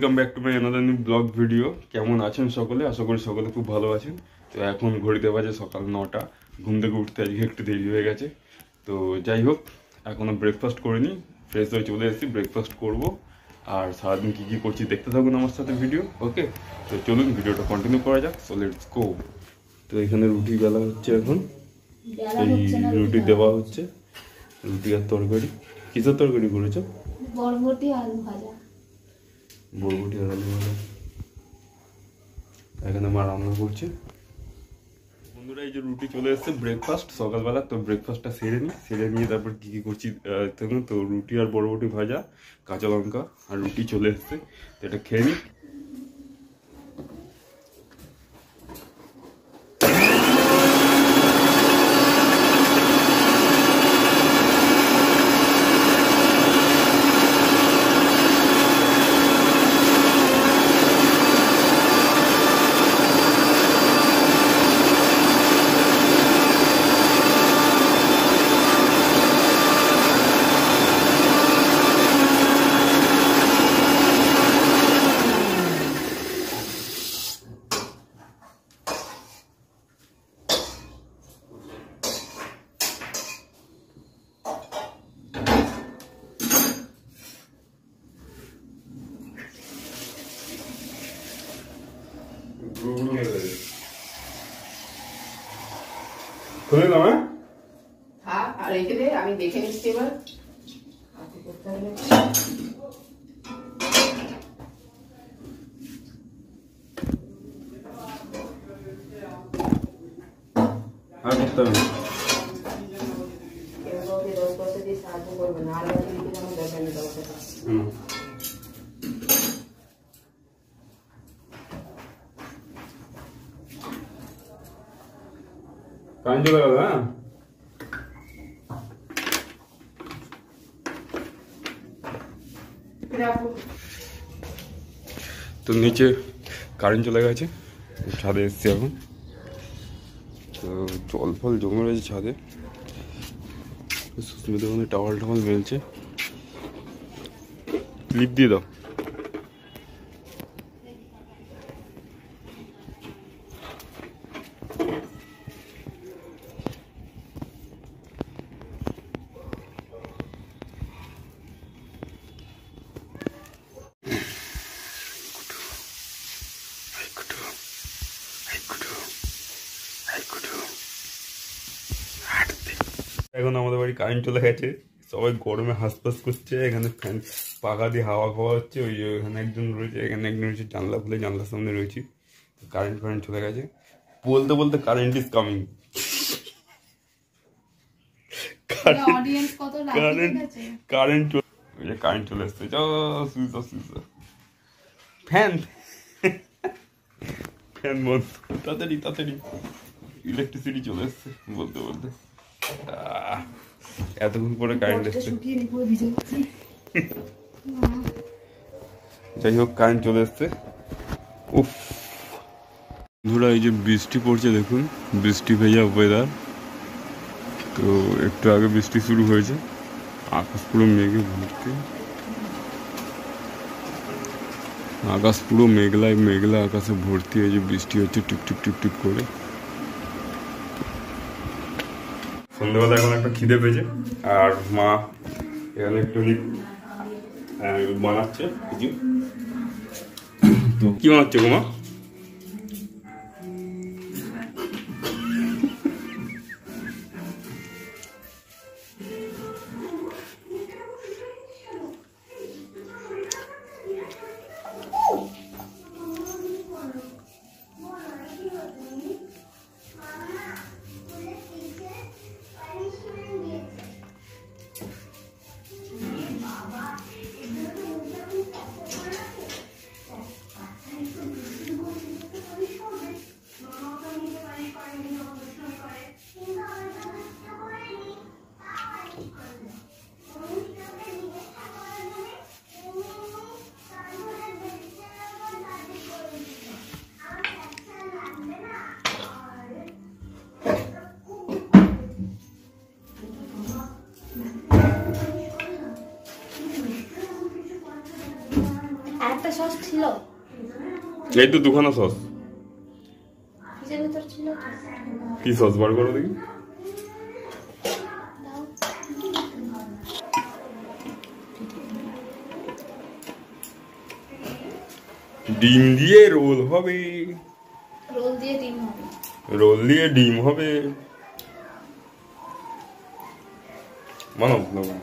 Welcome back to my another new blog video. কেমন আছেন সকলে? আশা করি সকলে খুব ভালো আছেন। তো এখন ঘড়িতে বাজে সকাল 9টা। ঘুম থেকে উঠতে আজকে একটু দেরি হয়ে গেছে। তো যাই হোক, এখনও ব্রেকফাস্ট করিনি, ফ্রেশ হয়ে চলে এসেছি, ব্রেকফাস্ট করব। আর সারাদিন কী কী করছি দেখতে থাকুন আমার সাথে ভিডিও। ওকে, তো চলুন ভিডিওটা কন্টিনিউ করা যাক। So let's go. তো এখানে রুটি বেলা হচ্ছে, এখন এই রুটি দেওয়া হচ্ছে। রুটি আর তরকারি। কিসের তরকারি করেছো? বরবটি আলু ভাজা। বরবটি আর আলু ভাজা। এখানে মা রান্না করছে। বন্ধুরা, এই যে রুটি চলে এসছে, ব্রেকফাস্ট সকালবেলা। তো ব্রেকফাস্টটা সেরে নিয়ে তারপর কী কী করছি দেখুন। তো রুটি আর বরবটি ভাজা, কাঁচা লঙ্কা আর রুটি চলে এসছে। তো এটা খেয়ে নিই। খুলে দাও। হ্যাঁ, আর রেখে দে, আমি দেখে নিচ্ছি এবার। আর করতে হবে সাহায্য করবে না, আর আমার দরকার নেই। কারেন্ট চলে গেল। হ্যাঁ, তো নিচে কারেন্ট চলে গেছে, ছাদে এসছি এখন। তো জল ফল জমে রয়েছে ছাদে। সুস্মিতা ওখানে টাওয়াল মেলছে। ক্লিপ দিয়ে দাও। এখন আমাদের বাড়ি কারেন্ট চলে গেছে, সবাই গরমে হাঁসফাঁস করছে। এখানে ফ্যান পাখা দিয়ে হাওয়া খাওয়া হচ্ছে। ওই যে এখানে একজন রয়েছে, এখানে একজন রয়েছে, জানলা খুলে জানলার সামনে রয়েছি। কারেন্ট চলে গেছে। বলতে বলতে কারেন্ট ইজ কামিং। কারেন্ট চলে এসছে। ফ্যান ফ্যান বন্ধ, তাড়াতাড়ি তাড়াতাড়ি। ইলেকট্রিসিটি চলে এসছে বলতে বলতে। এতক্ষণ পরে কারেন্ট এসছে। যাই হোক, কারেন্ট চলে এসছে। উফ, বন্ধুরা, এই যে বৃষ্টি পড়ছে দেখুন, বৃষ্টি ভেজা ওয়েদার। তো একটু আগে বৃষ্টি শুরু হয়েছে। আকাশ পুরো মেঘে ভর্তি। আকাশ পুরো মেঘলায় মেঘলা আকাশে ভর্তি হয়েছে, বৃষ্টি হচ্ছে টিপ টিপ টিপ টিপ করে। সন্ধ্যাবেলা এখন একটা খিদে পেয়েছে, আর মা এখানে একটু বানাচ্ছে কিছু। তো কি বানাচ্ছে গো মা? সস ছিল? এই তো দুখানা সস। ফ্রিজের ভিতর ছিল তো? কি সস বার করো দেখি। দাও। ডিম দিয়ে রোল হবে। রোল দিয়ে ডিম হবে। রোল দিয়ে ডিম হবে। বানাও বানাও।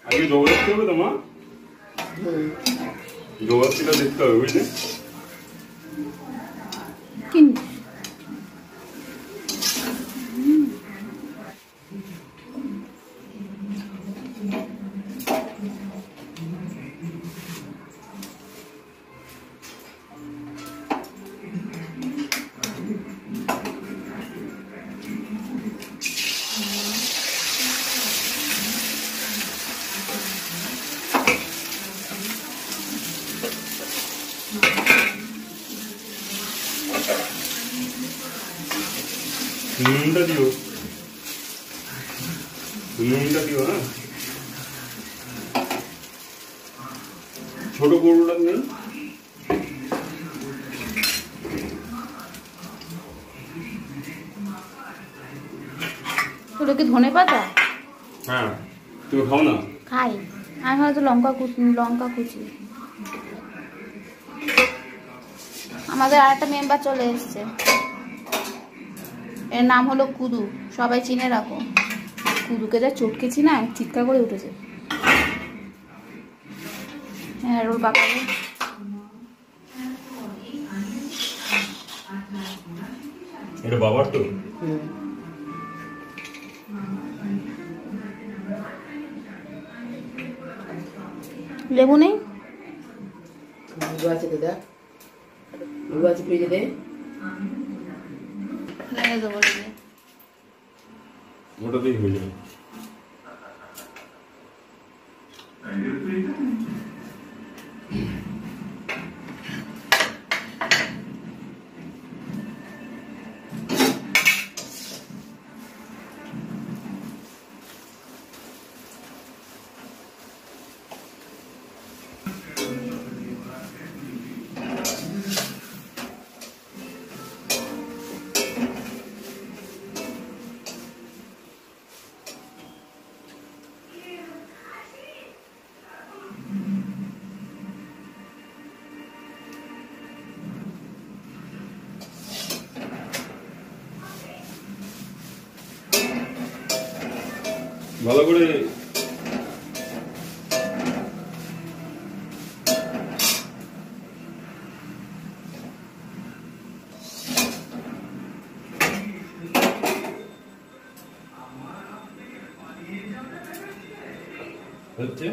আগে জবরদস্তি হবে তোমার, জবরদস্তিটা দেখতে হবে বুঝলে। কিন্তু নুনটা দিও, নুনটা দিও। হ্যাঁ, ছোট গরুটা নেই। ওটা কি ধনে পাতা? হ্যাঁ, তুমি খাও না? খাই। আমি হয়তো লঙ্কা কুচি। আমাদের আরেকটা মেম্বার চলে এসছে, এর নাম হলো কুদু, সবাই চিনে রাখো। কুদুকে যা চটকেছি না, চিৎকার করে উঠেছে। হ্যাঁ, ওর বাবাকে এটা বাবার তো। লেবু নেই? লেবু আছে তো দেখ, লেবু আছে ফ্রিজে দে। লেগে দেবো লেগে। ওটাতেই হয়ে যাবে। ভালো করে হচ্ছে।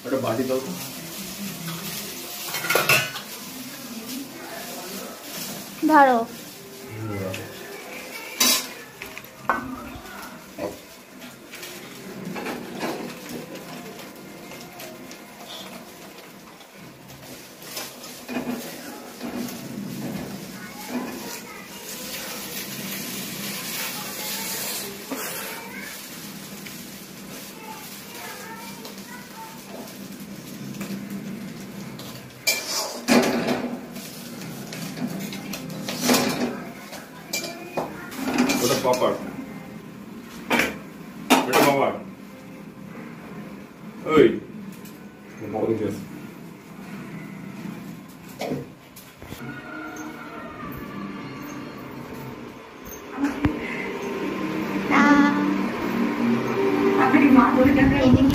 একটা বাটি দাও তো। ধরো। ওটা পাপার, ওটা বাবার। ওই বাবা দিকে আছে। এদিকে